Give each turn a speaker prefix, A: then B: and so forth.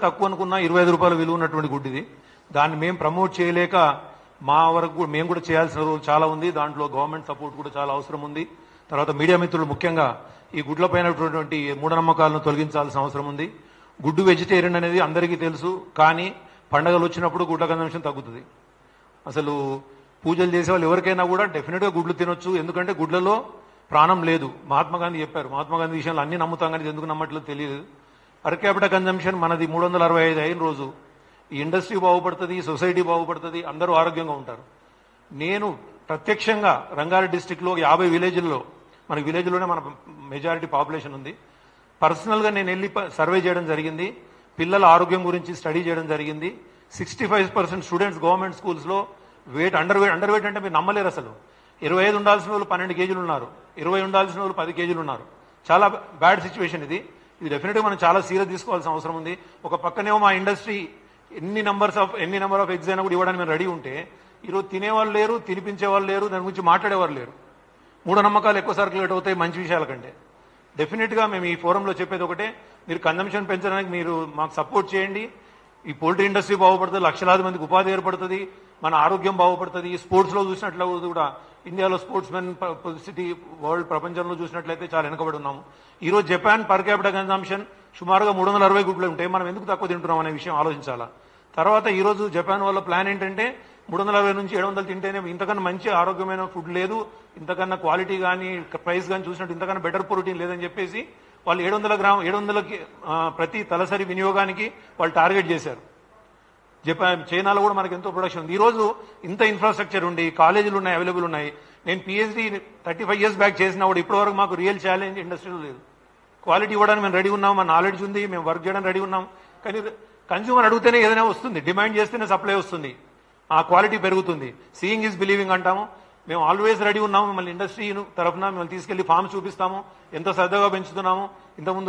A: తక్కువ అనుకున్న 25 రూపాయల విలువ ఉన్నటువంటి గుడ్డు ఇది. దాన్ని మేము ప్రమోట్ చేయలేక మా వరకు మేము కూడా చేయాల్సిన రోజు చాలా ఉంది. దాంట్లో గవర్నమెంట్ సపోర్ట్ కూడా చాలా అవసరం ఉంది. తర్వాత మీడియా మిత్రులు ముఖ్యంగా ఈ గుడ్లపైనటువంటి మూఢనమ్మకాలను తొలగించాల్సిన అవసరం ఉంది. గుడ్డు వెజిటేరియన్ అనేది అందరికీ తెలుసు, కానీ పండగలు వచ్చినప్పుడు గుడ్ల కన్సంప్షన్ తగ్గుతుంది. అసలు పూజలు చేసే వాళ్ళు ఎవరికైనా కూడా డెఫినెట్గా గుడ్లు తినొచ్చు, ఎందుకంటే గుడ్లలో ప్రాణం లేదు. మహాత్మా గాంధీ చెప్పారు. మహాత్మా గాంధీ విషయంలో అన్ని నమ్ముతాం, కానీ ఎందుకు నమ్మట్లేదు తెలియదు. పర్ క్యాపిటల్ కన్జంప్షన్ మనది 365 అయిన రోజు ఈ ఇండస్ట్రీ బాగుపడుతుంది, సొసైటీ బాగుపడుతుంది, అందరూ ఆరోగ్యంగా ఉంటారు. నేను ప్రత్యక్షంగా రంగారెడ్డి డిస్టిక్లో 50 విలేజ్ల్లో, మన విలేజ్లోనే మన మెజారిటీ పాపులేషన్ ఉంది, పర్సనల్గా నేను వెళ్ళి సర్వే చేయడం జరిగింది. పిల్లల ఆరోగ్యం గురించి స్టడీ చేయడం జరిగింది. 65% స్టూడెంట్స్ గవర్నమెంట్ స్కూల్స్లో అండర్ వెయిట్ అంటే మీరు నమ్మలేరు. అసలు 25 ఉండాల్సిన వాళ్ళు 12 కేజీలు ఉన్నారు, 20 ఉండాల్సిన వాళ్ళు 10 కేజీలు ఉన్నారు. చాలా బ్యాడ్ సిచ్యువేషన్ ఇది. డెఫినెట్గా మనం చాలా సీరియస్ తీసుకోవాల్సిన అవసరం ఉంది. ఒక పక్కనేమో మా ఇండస్ట్రీ ఎన్ని నెంబర్ ఆఫ్ ఎగ్స్ అయినా కూడా ఇవ్వడానికి మేము రెడీ ఉంటే, ఈరోజు తినేవాళ్ళు లేరు, తినిపించే వాళ్ళు లేరు, దాని గురించి మాట్లాడేవారు లేరు. మూఢనమ్మకాలు ఎక్కువ సర్క్యులేట్ అవుతాయి మంచి విషయాల కంటే. డెఫినెట్గా మేము ఈ ఫోరంలో చెప్పేది ఒకటే, మీరు కన్జంప్షన్ పెంచడానికి మీరు మాకు సపోర్ట్ చేయండి. ఈ పోల్ట్రీ ఇండస్ట్రీ బాగుపడుతుంది, లక్షలాది మందికి ఉపాధి ఏర్పడుతుంది, మన ఆరోగ్యం బాగుపడుతుంది. స్పోర్ట్స్లో చూసినట్లయితే కూడా ఇండియాలో స్పోర్ట్స్ మెన్ సిటీ వరల్డ్ ప్రపంచంలో చూసినట్లయితే చాలా వెనుకబడి ఉన్నాము. ఈరోజు జపాన్ పర్ క్యాపిటల్ కన్జంప్షన్ సుమారుగా 360 గుడ్లు ఉంటాయి. మనం ఎందుకు తక్కువ తింటున్నాం అనే విషయం ఆలోచించాలా. తర్వాత ఈరోజు జపాన్ వాళ్ళ ప్లాన్ ఏంటంటే 360 నుంచి 700 తింటేనే ఇంతకన్నా మంచి ఆరోగ్యమైన ఫుడ్ లేదు, ఇంతకన్నా క్వాలిటీ కానీ ప్రైస్ కానీ చూసినట్టు ఇంతకన్నా బెటర్ ప్రోటీన్ లేదని చెప్పేసి వాళ్ళు 700 ప్రతి తలసరి వినియోగానికి వాళ్ళు టార్గెట్ చేశారు. చైనాలో కూడా మనకి ఎంతో ప్రొడక్షన్ ఉంది. ఈరోజు ఇంత ఇన్ఫ్రాస్ట్రక్చర్ ఉండి కాలేజీలు ఉన్నాయి, అవైలబుల్ ఉన్నాయి. నేను పిహెచ్డీ 35 ఇయర్స్ బ్యాక్ చేసినా కూడా ఇప్పటివరకు మాకు రియల్ ఛాలెంజ్ ఇండస్ట్రీలో లేదు. క్వాలిటీ ఇవ్వడానికి మేము రెడీ ఉన్నాం, మన నాలెడ్జ్ ఉంది, మేము వర్క్ చేయడానికి రెడీ ఉన్నాం. కానీ కన్స్యూమర్ అడిగితేనే ఏదైనా వస్తుంది, డిమాండ్ చేస్తేనే సప్లై వస్తుంది, ఆ క్వాలిటీ పెరుగుతుంది. సీయింగ్ ఈజ్ బిలీవింగ్ అంటాము. మేము ఆల్వేస్ రెడీ ఉన్నాము. మిమ్మల్ని ఇండస్ట్రీ తరఫున మిమ్మల్ని తీసుకెళ్లి ఫార్మ్స్ చూపిస్తాము, ఎంత శ్రద్ధగా పెంచుతున్నాము. ఇంతకుముందు